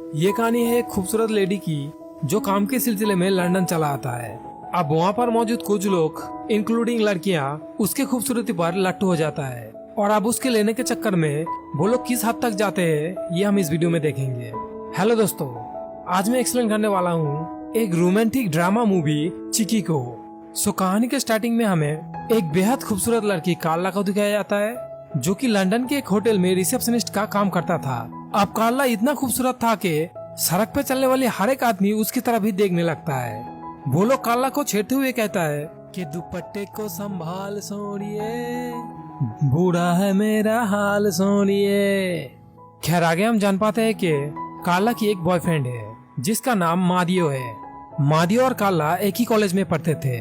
ये कहानी है एक खूबसूरत लेडी की जो काम के सिलसिले में लंदन चला आता है। अब वहाँ पर मौजूद कुछ लोग इंक्लूडिंग लड़कियाँ उसके खूबसूरती पर लट्टू हो जाता है और अब उसके लेने के चक्कर में वो लोग किस हद तक जाते हैं ये हम इस वीडियो में देखेंगे। हेलो दोस्तों, आज मैं एक्सप्लेन करने वाला हूँ एक रोमांटिक ड्रामा मूवी चिकी को। सो कहानी के स्टार्टिंग में हमें एक बेहद खूबसूरत लड़की कार्ला को दिखाया जाता है जो कि लंदन के एक होटल में रिसेप्शनिस्ट का काम करता था। अब कार्ला इतना खूबसूरत था कि सड़क पे चलने वाले हर एक आदमी उसकी तरफ ही देखने लगता है। वो लोग कार्ला को छेड़ते हुए कहता है कि दुपट्टे को संभाल सोनिए, बूढ़ा है मेरा हाल सोनिए। खैर आगे हम जान पाते हैं कि कार्ला की एक बॉयफ्रेंड है जिसका नाम मादियो है। मादियो और कार्ला एक ही कॉलेज में पढ़ते थे।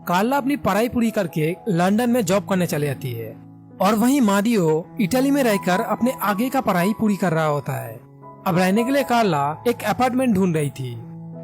कार्ला अपनी पढ़ाई पूरी करके लंदन में जॉब करने चली जाती है और वहीं मादियो इटली में रहकर अपने आगे का पढ़ाई पूरी कर रहा होता है। अब रहने के लिए कार्ला एक अपार्टमेंट ढूंढ रही थी,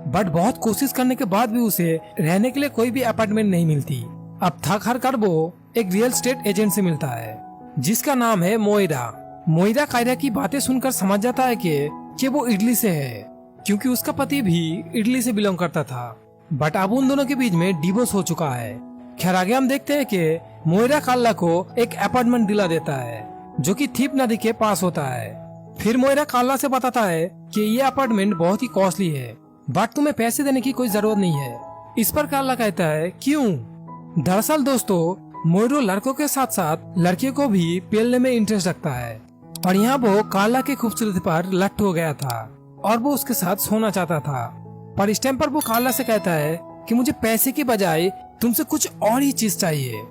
बट बहुत कोशिश करने के बाद भी उसे रहने के लिए कोई भी अपार्टमेंट नहीं मिलती। अब थक हार कर वो एक रियल एस्टेट एजेंट से मिलता है जिसका नाम है मोइरा। मोइरा कायरा की बातें सुनकर समझ जाता है कि वो इटली से है, क्योंकि उसका पति भी इटली से बिलोंग करता था। बट अब उन दोनों के बीच में डिवोर्स हो चुका है। खैर आगे हम देखते हैं कि मोइरा कार्ला को एक अपार्टमेंट दिला देता है जो कि थीप नदी के पास होता है। फिर मोइरा कार्ला से बताता है कि ये अपार्टमेंट बहुत ही कॉस्टली है, बट तुम्हें पैसे देने की कोई जरूरत नहीं है। इस पर कार्ला कहता है क्यों? दरअसल दोस्तों, मोइरो लड़कों के साथ साथ लड़कियों को भी पेलने में इंटरेस्ट रखता है और यहाँ वो कार्ला की खूबसूरती पर लट्टू हो गया था और वो उसके साथ सोना चाहता था। पर इस टाइम पर वो कार्ला से कहता है कि मुझे पैसे की बजाय तुमसे कुछ और ही चीज चाहिए।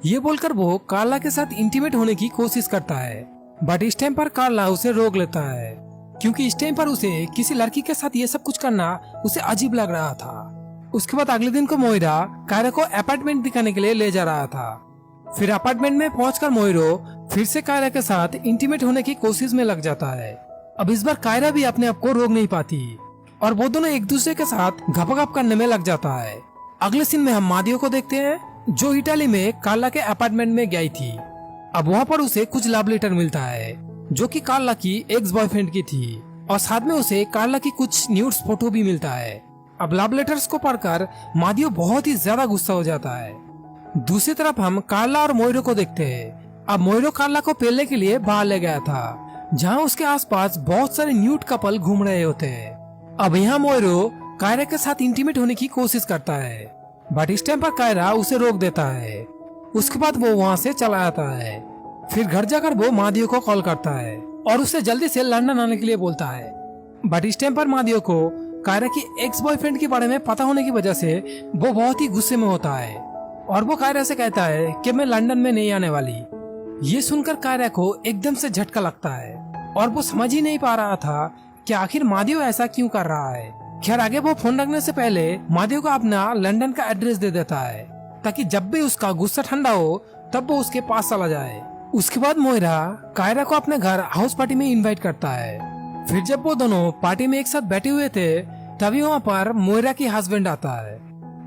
ये बोलकर वो कार्ला के साथ इंटीमेट होने की कोशिश करता है, बट इस टाइम पर कार्ला उसे रोक लेता है क्योंकि इस टाइम पर उसे किसी लड़की के साथ ये सब कुछ करना उसे अजीब लग रहा था। उसके बाद अगले दिन को मोइरा कायरा को अपार्टमेंट दिखाने के लिए ले जा रहा था। फिर अपार्टमेंट में पहुंचकर मोइरो फिर से कायरा के साथ इंटीमेट होने की कोशिश में लग जाता है। अब इस बार कायरा भी अपने आप को रोक नहीं पाती और वो दोनों एक दूसरे के साथ गपगप करने में लग जाता है। अगले सीन में हम मादियो को देखते हैं जो इटली में कार्ला के अपार्टमेंट में गई थी। अब वहाँ पर उसे कुछ लव लेटर मिलता है जो कि कार्ला की एक्स बॉयफ्रेंड की थी और साथ में उसे कार्ला की कुछ न्यूड्स फोटो भी मिलता है। अब लव लेटर्स को पढ़कर मादियो बहुत ही ज्यादा गुस्सा हो जाता है। दूसरी तरफ हम कार्ला और मोइरो को देखते हैं। अब मोइरो कार्ला को पेलने के लिए बाहर ले गया था जहाँ उसके आसपास बहुत सारे न्यूड कपल घूम रहे होते हैं। अब यहाँ मोइरो कायरा के साथ इंटीमेट होने की कोशिश करता है, बट इस टाइम पर कायरा उसे रोक देता है। उसके बाद वो वहाँ से चला आता है। फिर घर जाकर वो मादियो को कॉल करता है और उसे जल्दी से लंदन आने के लिए बोलता है। बट इस टाइम पर मादियो को कायरा की एक्स बॉयफ्रेंड के बारे में पता होने की वजह से वो बहुत ही गुस्से में होता है और वो कायरा से कहता है कि मैं लंदन में नहीं आने वाली। ये सुनकर कायरा को एकदम से झटका लगता है और वो समझ ही नहीं पा रहा था कि आखिर मादियो ऐसा क्यों कर रहा है। खैर आगे वो फोन रखने से पहले मादियो को अपना लंदन का एड्रेस दे देता है ताकि जब भी उसका गुस्सा ठंडा हो तब वो उसके पास चला जाए। उसके बाद मोइरा कायरा को अपने घर हाउस पार्टी में इनवाइट करता है। फिर जब वो दोनों पार्टी में एक साथ बैठे हुए थे तभी वहाँ पर मोइरा की हस्बैंड आता है।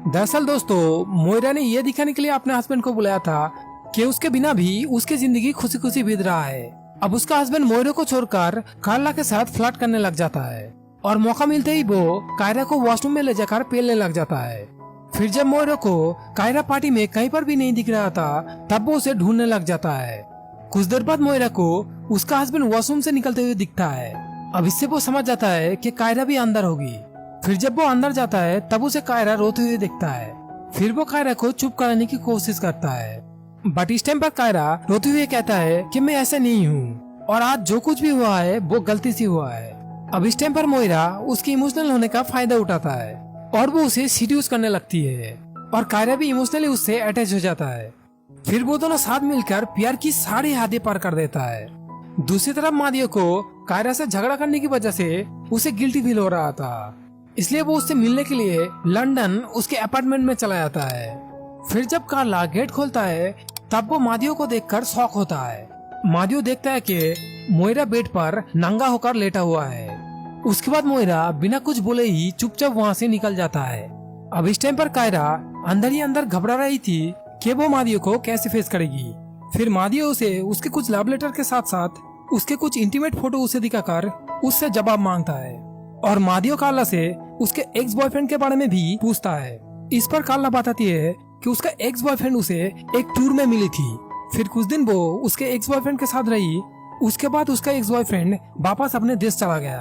दरअसल दोस्तों, मोइरा ने ये दिखाने के लिए अपने हस्बैंड को बुलाया था कि उसके बिना भी उसकी जिंदगी खुशी खुशी बीत रहा है। अब उसका हस्बैंड मोइरो को छोड़कर कार्ला के साथ फ्लर्ट करने लग जाता है और मौका मिलते ही वो कायरा को वॉशरूम में ले जाकर पेलने लग जाता है। फिर जब मोइरो को कायरा पार्टी में कहीं पर भी नहीं दिख रहा था तब वो उसे ढूंढने लग जाता है। कुछ देर बाद मोइरा को उसका हस्बैंड वॉशरूम से निकलते हुए दिखता है। अब इससे वो समझ जाता है कि कायरा भी अंदर होगी। फिर जब वो अंदर जाता है तब उसे कायरा रोते हुए दिखता है। फिर वो कायरा को चुप कराने की कोशिश करता है, बट इस टाइम पर कायरा रोते हुए कहता है कि मैं ऐसा नहीं हूँ और आज जो कुछ भी हुआ है वो गलती से हुआ है। अब इस टाइम पर मोइरा उसके इमोशनल होने का फायदा उठाता है और वो उसे सीड्यूस करने लगती है और कायरा भी इमोशनली उससे अटैच हो जाता है। फिर वो दोनों साथ मिलकर प्यार की सारी हदें पार कर देता है। दूसरी तरफ मादियो को कायरा से झगड़ा करने की वजह से उसे गिल्टी फील हो रहा था, इसलिए वो उससे मिलने के लिए लंदन उसके अपार्टमेंट में चला जाता है। फिर जब कार्ला गेट खोलता है तब वो मादियो को देखकर शॉक होता है। मादियो देखता है कि मोइरा बेड पर नंगा होकर लेटा हुआ है। उसके बाद मोइरा बिना कुछ बोले ही चुपचाप वहाँ से निकल जाता है। अब इस टाइम पर कायरा अंदर ही अंदर घबरा रही थी कि वो मादियो को कैसे फेस करेगी। फिर मादियो उसे उसके कुछ लव लेटर के साथ साथ उसके कुछ इंटीमेट फोटो उसे दिखाकर उससे जवाब मांगता है और मादियो कार्ला से उसके एक्स बॉयफ्रेंड के बारे में भी पूछता है। इस पर कार्ला बताती है कि उसका एक्स बॉयफ्रेंड उसे एक टूर में मिली थी। फिर कुछ दिन वो उसके एक्स बॉयफ्रेंड के साथ रही। उसके बाद उसका एक्स बॉयफ्रेंड वापस अपने देश चला गया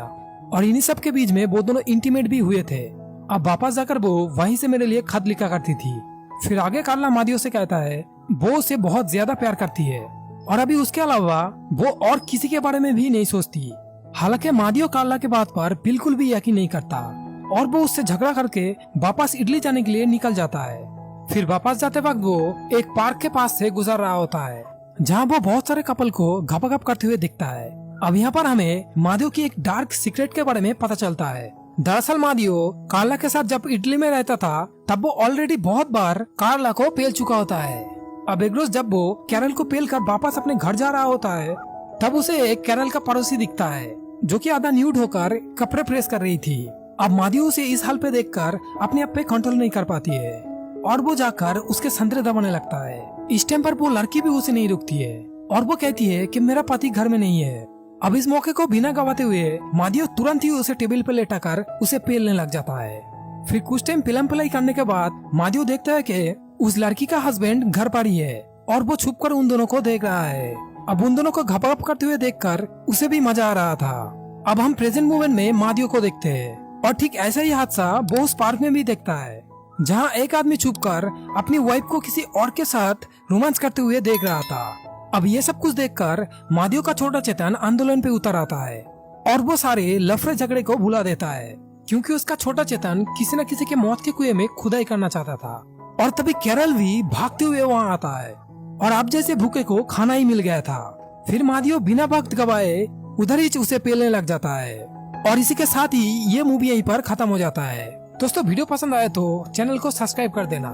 और इन्हीं सब के बीच में वो दोनों इंटीमेट भी हुए थे। अब वापस जाकर वो वहीं से मेरे लिए खत लिखा करती थी। फिर आगे कार्ला मादियो से कहता है वो उसे बहुत ज्यादा प्यार करती है और अभी उसके अलावा वो और किसी के बारे में भी नहीं सोचती। हालांकि मादियो कार्ला के बात पर बिल्कुल भी यकीन नहीं करता और वो उससे झगड़ा करके वापस इटली जाने के लिए निकल जाता है। फिर वापस जाते वक्त वो एक पार्क के पास से गुजर रहा होता है जहाँ वो बहुत सारे कपल को गपगप करते हुए दिखता है। अब यहाँ पर हमें मादियो की एक डार्क सीक्रेट के बारे में पता चलता है। दरअसल मादियो कार्ला के साथ जब इटली में रहता था तब वो ऑलरेडी बहुत बार कार्ला को पेल चुका होता है। अब एक रोज जब वो कैरल को पेल कर वापस अपने घर जा रहा होता है तब उसे एक कैरल का पड़ोसी दिखता है जो कि आधा न्यूड होकर कपड़े प्रेस कर रही थी। अब मादियो उसे इस हाल पे देखकर अपने आप पे कंट्रोल नहीं कर पाती है और वो जाकर उसके संतरे दबाने लगता है। इस टाइम पर वो लड़की भी उसे नहीं रुकती है और वो कहती है कि मेरा पति घर में नहीं है। अब इस मौके को बिना गवाते हुए मादियो तुरंत ही उसे टेबल पर लेटाकर उसे पेलने लग जाता है। फिर कुछ टाइम पिलम पिलाई करने के बाद मादियो देखता है कि उस लड़की का हस्बैंड घर पर ही है और वो छुपकर उन दोनों को देख रहा है। अब उन दोनों को घपघप करते हुए देखकर उसे भी मजा आ रहा था। अब हम प्रेजेंट मोमेंट में मादियो को देखते हैं और ठीक ऐसा ही हादसा वो उस पार्क में भी देखता है जहाँ एक आदमी छुपकर अपनी वाइफ को किसी और के साथ रोमांस करते हुए देख रहा था। अब ये सब कुछ देखकर मादियो का छोटा चेतन आंदोलन पे उतर आता है और वो सारे लफड़े झगड़े को भुला देता है क्योंकि उसका छोटा चेतन किसी न किसी के मौत के कुएं में खुदाई करना चाहता था। और तभी कैरल भी भागते हुए वहाँ आता है और अब जैसे भूखे को खाना ही मिल गया था। फिर मादियो बिना वक्त गवाए उधर ही उसे पेलने लग जाता है और इसी के साथ ही ये मूवी यहीं पर खत्म हो जाता है। दोस्तों वीडियो पसंद आए तो चैनल को सब्सक्राइब कर देना।